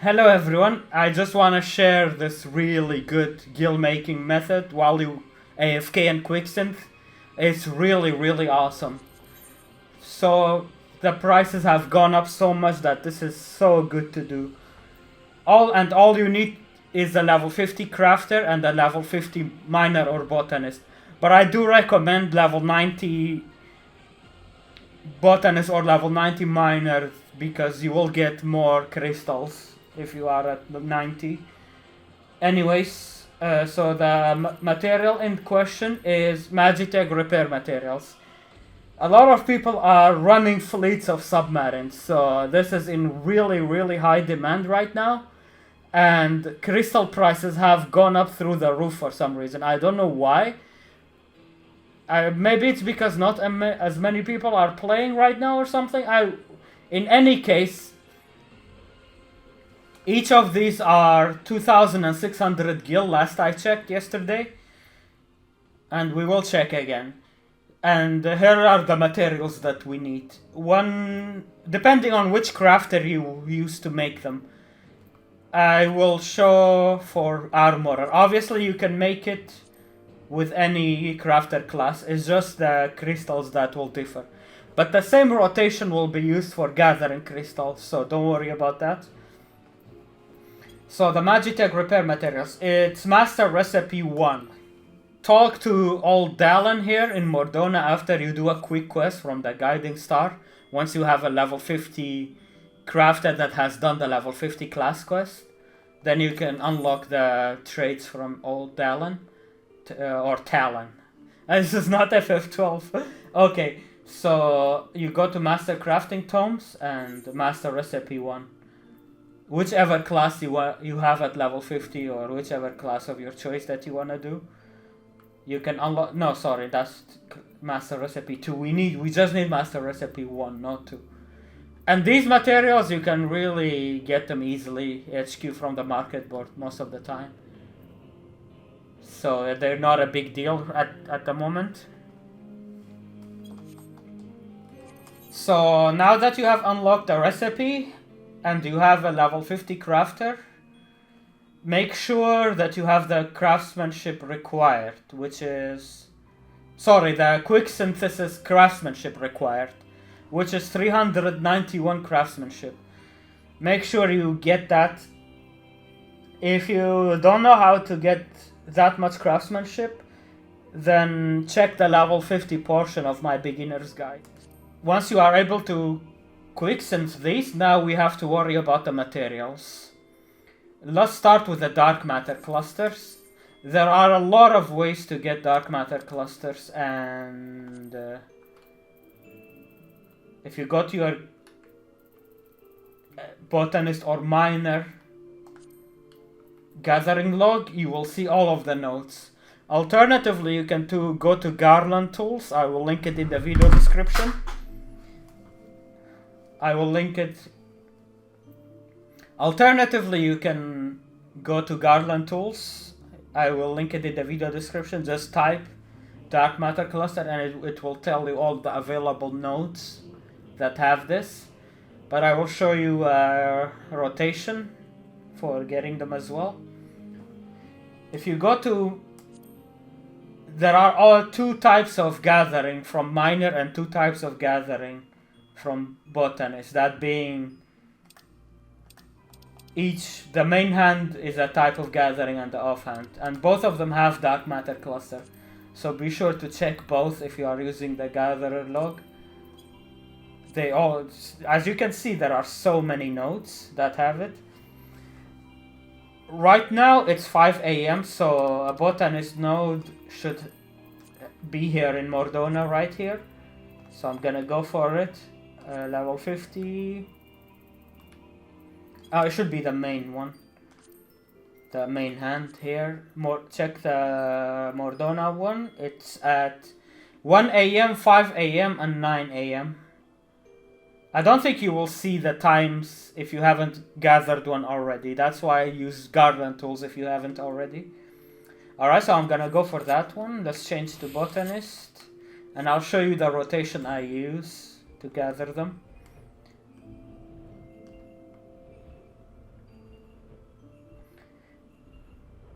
Hello everyone, I just want to share this really good guild making method while you AFK and quicksynth. It's really awesome. So the prices have gone up so much that this is so good to do. All you need is a level 50 crafter and a level 50 miner or botanist. But I do recommend level 90 botanist or level 90 miner because you will get more crystals if you are at 90. Anyways, so the material in question is Magitech repair materials. A lot of people are running fleets of submarines, so this is in really high demand right now. And crystal prices have gone up through the roof for some reason. I don't know why. Maybe it's because not as many people are playing right now or something. In any case, each of these are 2,600 gil last I checked yesterday. And we will check again. And here are the materials that we need. One, depending on which crafter you use to make them. I will show for armorer. Obviously you can make it with any crafter class. It's just the crystals that will differ. But the same rotation will be used for gathering crystals, so don't worry about that. So the Magitech repair materials, it's master recipe 1. Talk to old Dallin here in Mordona after you do a quick quest from the guiding star. Once you have a level 50 crafter that has done the level 50 class quest, then you can unlock the traits from old Dallin. Or Talon. This is not FF12. Okay, so you go to Master Crafting Tomes and Master Recipe 1. Whichever class you have at level 50 or whichever class of your choice that you want to do. You can unlock... No, sorry, that's Master Recipe 2. We just need Master Recipe 1, not 2. And these materials, you can really get them easily HQ from the market board most of the time. So they're not a big deal at the moment. So now that you have unlocked the recipe and you have a level 50 crafter, make sure that you have the craftsmanship required, which is... Sorry, the quick synthesis craftsmanship required, which is 391 craftsmanship. Make sure you get that. If you don't know how to get that much craftsmanship, then check the level 50 portion of my beginner's guide. Once you are able to quicksynth these, now we have to worry about the materials. Let's start with the dark matter clusters. There are a lot of ways to get dark matter clusters, and if you go to your botanist or miner gathering log, you will see all of the nodes. Alternatively, you can go to Garland tools. I will link it in the video description. Alternatively, you can go to Garland tools. I will link it in the video description. Just type dark matter cluster and it will tell you all the available nodes that have this. But I will show you rotation for getting them as well. If you go to... There are all 2 types of gathering from miner and 2 types of gathering from botanist. That being the main hand is a type of gathering and the offhand. And both of them have dark matter cluster. So be sure to check both if you are using the gatherer log. They all... As you can see, there are so many nodes that have it. Right now it's 5 AM, so a botanist node should be here in Mordona right here. So I'm gonna go for it. Level 50. Oh, it should be the main one. The main hand here. Check the Mordona one. It's at 1 AM, 5 AM, and 9 AM. I don't think you will see the times if you haven't gathered one already. That's why I use Garland tools if you haven't already. Alright, so I'm gonna go for that one. Let's change to botanist. And I'll show you the rotation I use to gather them.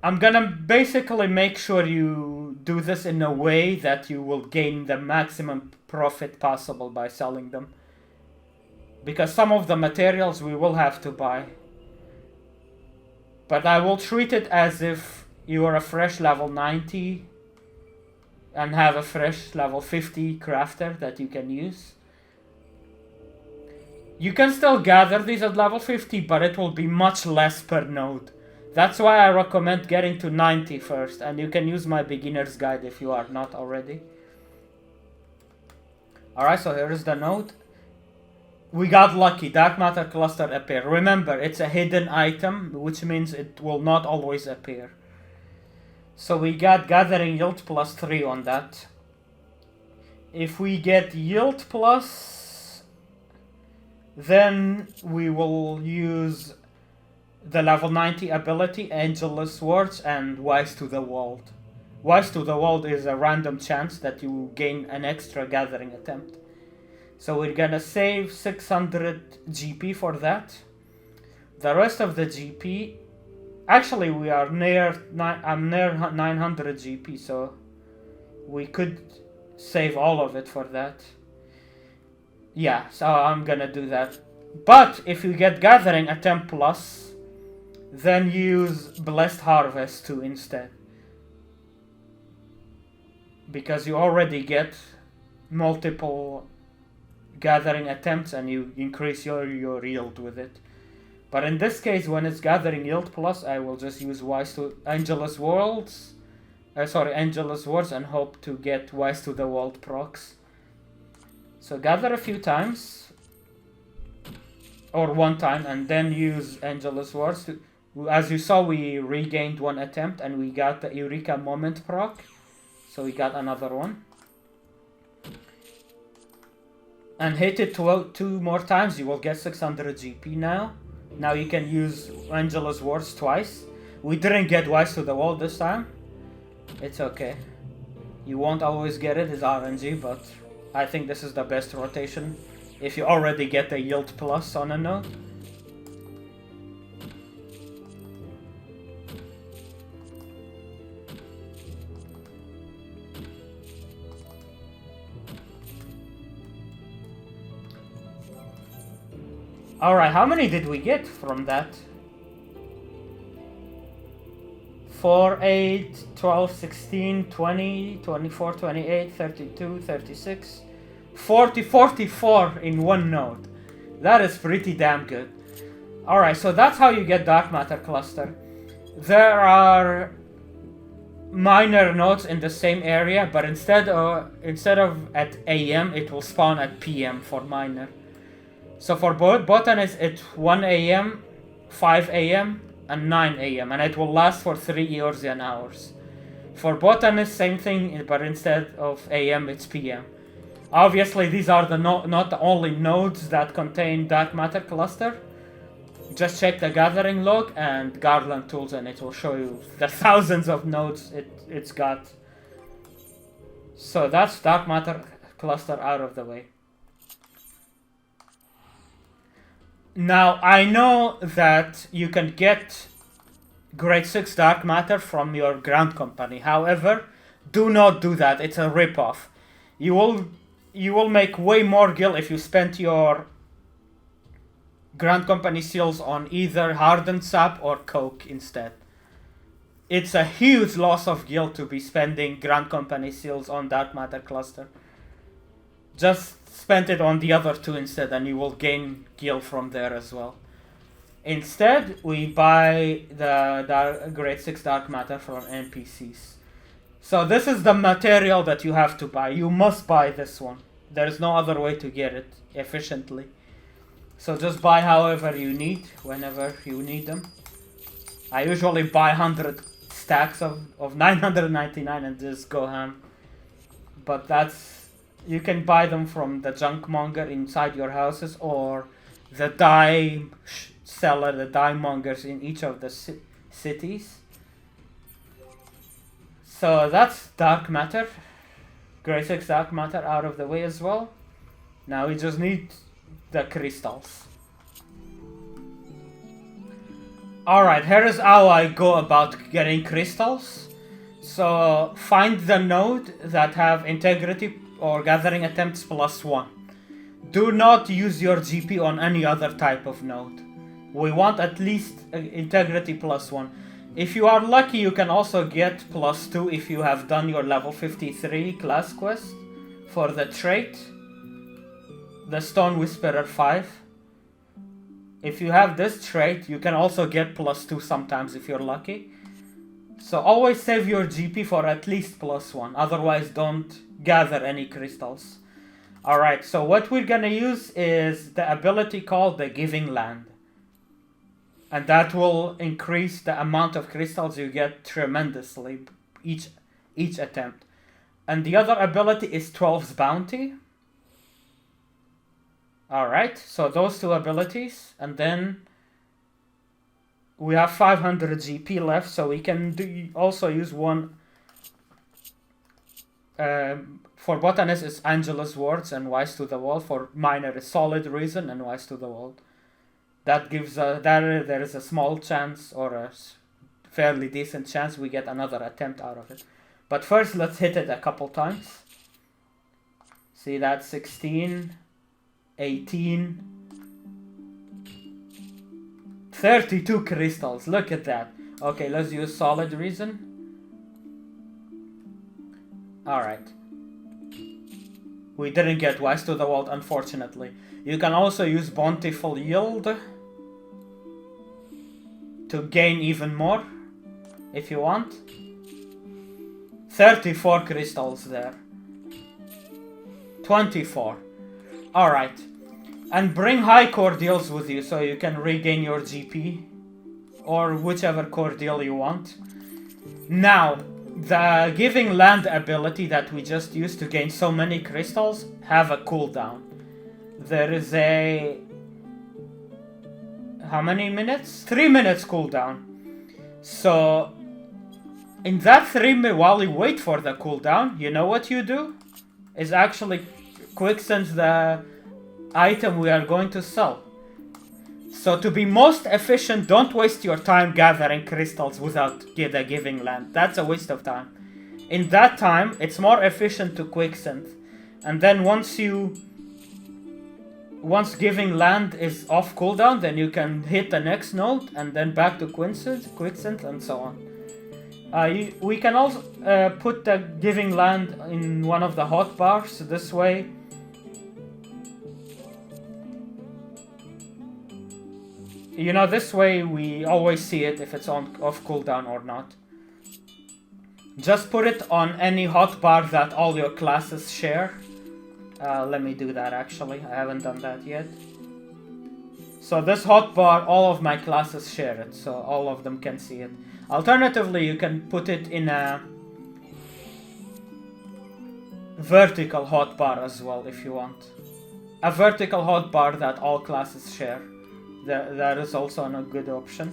I'm gonna basically make sure you do this in a way that you will gain the maximum profit possible by selling them. Because some of the materials we will have to buy. But I will treat it as if you are a fresh level 90 and have a fresh level 50 crafter that you can use. You can still gather these at level 50, but it will be much less per node. That's why I recommend getting to 90 first, and you can use my beginner's guide if you are not already. Alright, so here is the node. We got lucky, dark matter cluster appear. Remember, it's a hidden item, which means it will not always appear. So we got gathering yield plus 3 on that. If we get yield plus, then we will use the level 90 ability, Angelus Words, and Wise to the World. Wise to the World is a random chance that you gain an extra gathering attempt. So we're gonna save 600 GP for that. The rest of the GP, actually we are I'm near 900 GP, so we could save all of it for that. Yeah, so I'm gonna do that. But if you get gathering attempt plus, then use Blessed Harvest 2 instead. Because you already get multiple gathering attempts and you increase your yield with it. But in this case, when it's gathering yield plus, I will just use Wise to Angelus Words. Angelus Words, and hope to get Wise to the World procs. So gather a few times, or one time, and then use Angelus Words to. As you saw, we regained one attempt and we got the Eureka Moment proc. So we got another one. And hit it two more times, you will get 600 GP now. Now you can use Angelus Words twice. We didn't get Wise to the World this time. It's okay. You won't always get it, it's RNG, but I think this is the best rotation if you already get the yield plus on a node. Alright, how many did we get from that? 4, 8, 12, 16, 20, 24, 28, 32, 36, 40, 44 in one node. That is pretty damn good. Alright, so that's how you get dark matter cluster. There are minor nodes in the same area, but instead of at AM, it will spawn at PM for minor. So for botanists, it's 1 AM, 5 AM, and 9 AM, and it will last for 3 Eorzean hours. For botanists, same thing, but instead of AM, it's PM. Obviously, these are not the only nodes that contain dark matter cluster. Just check the gathering log and Garland tools, and it will show you the thousands of nodes it's got. So that's dark matter cluster out of the way. Now, I know that you can get grade 6 dark matter from your ground company. However, do not do that. It's a ripoff. You will make way more gil if you spent your ground company seals on either hardened sap or coke instead. It's a huge loss of gil to be spending ground company seals on dark matter cluster. Just spend it on the other two instead, and you will gain gil from there as well. Instead, we buy the grade 6 dark matter from NPCs. So this is the material that you have to buy. You must buy this one. There is no other way to get it efficiently. So just buy however you need, whenever you need them. I usually buy 100 stacks of 999 and just go ham. But you can buy them from the junk monger inside your houses, or the dye seller, the dye mongers in each of the cities. So that's dark matter. Grade 6 dark matter out of the way as well. Now we just need the crystals. Alright, here is how I go about getting crystals. So find the node that have integrity or gathering attempts +1. Do not use your GP on any other type of node. We want at least integrity +1. If you are lucky, you can also get +2 if you have done your level 53 class quest for the trait, the Stone Whisperer 5. If you have this trait, you can also get +2 sometimes if you're lucky. So always save your GP for at least +1, otherwise don't gather any crystals. Alright, so what we're gonna use is the ability called the Giving Land. And that will increase the amount of crystals you get tremendously each attempt. And the other ability is 12's Bounty. Alright, so those two abilities, and then we have 500 GP left, so we can also use one. For Botanist is Angela's Words and Wise to the World. For Miner is Solid Reason and Wise to the World. That gives there is a small chance, or a fairly decent chance, we get another attempt out of it. But first, let's hit it a couple times. See that? 16, 18, 32 crystals. Look at that. Okay, let's use Solid Reason. Alright. We didn't get Wise to the World, unfortunately. You can also use Bountiful Yield to gain even more, if you want. 34 crystals there. 24. Alright. And bring high cordials with you so you can regain your GP. Or whichever cordial you want. Now, the Giving Land ability that we just used to gain so many crystals have a cooldown. There is a... how many minutes? 3 minutes cooldown. So, in that 3 minutes, while you wait for the cooldown, you know what you do? Is actually quicksend the item we are going to sell. So to be most efficient, don't waste your time gathering crystals without the Giving Land. That's a waste of time. In that time, it's more efficient to quicksend. And then once Giving Land is off cooldown, then you can hit the next node and then back to quicksend and so on. We can also put the Giving Land in one of the hotbars. This way, you know, this way we always see it if it's off cooldown or not. Just put it on any hotbar that all your classes share. Let me do that actually, I haven't done that yet. So this hotbar, all of my classes share it, so all of them can see it. Alternatively, you can put it in a vertical hotbar as well if you want. A vertical hotbar that all classes share. That is also a good option.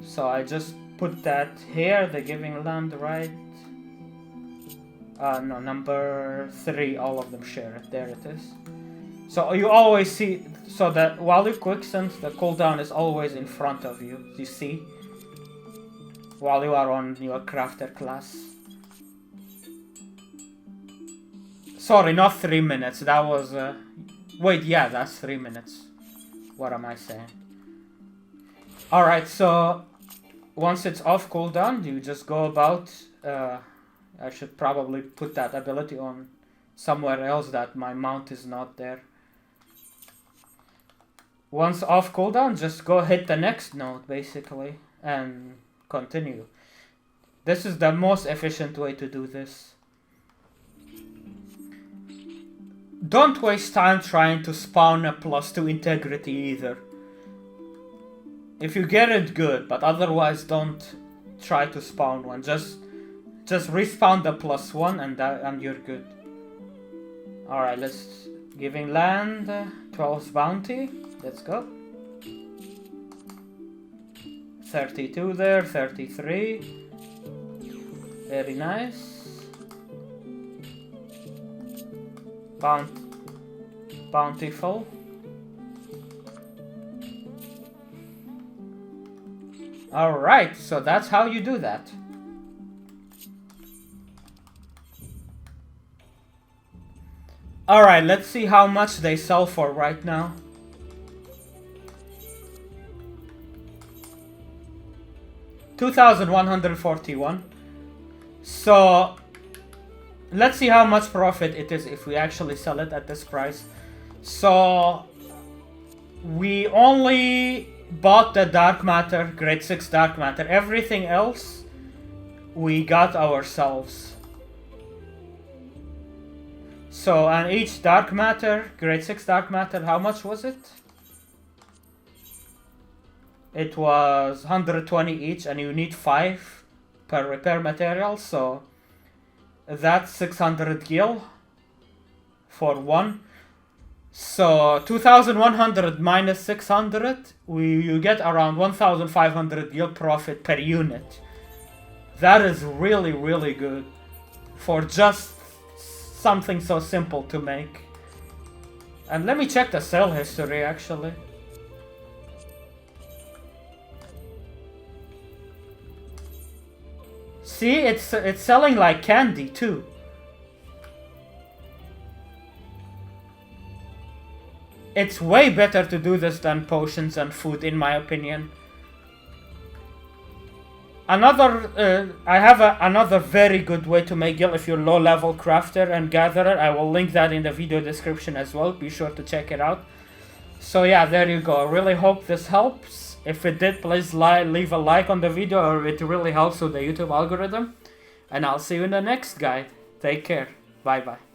So I just put that here, the Giving Land, right? No, number 3, all of them share it. There it is. So you always see, so that while you quicksend, the cooldown is always in front of you. You see? While you are on your crafter class. Sorry, not 3 minutes. That was... wait, yeah, that's 3 minutes. What am I saying? Alright, so once it's off cooldown, you just go about... I should probably put that ability on somewhere else that my mount is not there. Once off cooldown, just go hit the next node, basically, and continue. This is the most efficient way to do this. Don't waste time trying to spawn a +2 integrity either. If you get it, good, but otherwise don't try to spawn one. Just respawn the +1 and you're good. Alright, let's... Giving Land, 12's Bounty, let's go. 32 there, 33. Very nice. Bountiful. Alright, so that's how you do that. Alright, let's see how much they sell for right now. $2,141. So let's see how much profit it is if we actually sell it at this price. So we only bought the dark matter, grade 6 dark matter. Everything else we got ourselves. So, and each dark matter, grade 6 dark matter, how much was it? It was 120 each, and you need 5 per repair material, so that's 600 gil for one. So 2,100 minus 600, you get around 1,500 gil profit per unit. That is really, really good for just something so simple to make. And let me check the sale history actually. See, it's selling like candy too. It's way better to do this than potions and food, in my opinion. I have another very good way to make gil if you're low-level crafter and gatherer. I will link that in the video description as well. Be sure to check it out. So yeah, there you go. I really hope this helps. If it did, please leave a like on the video, or it really helps with the YouTube algorithm. And I'll see you in the next guide. Take care. Bye-bye.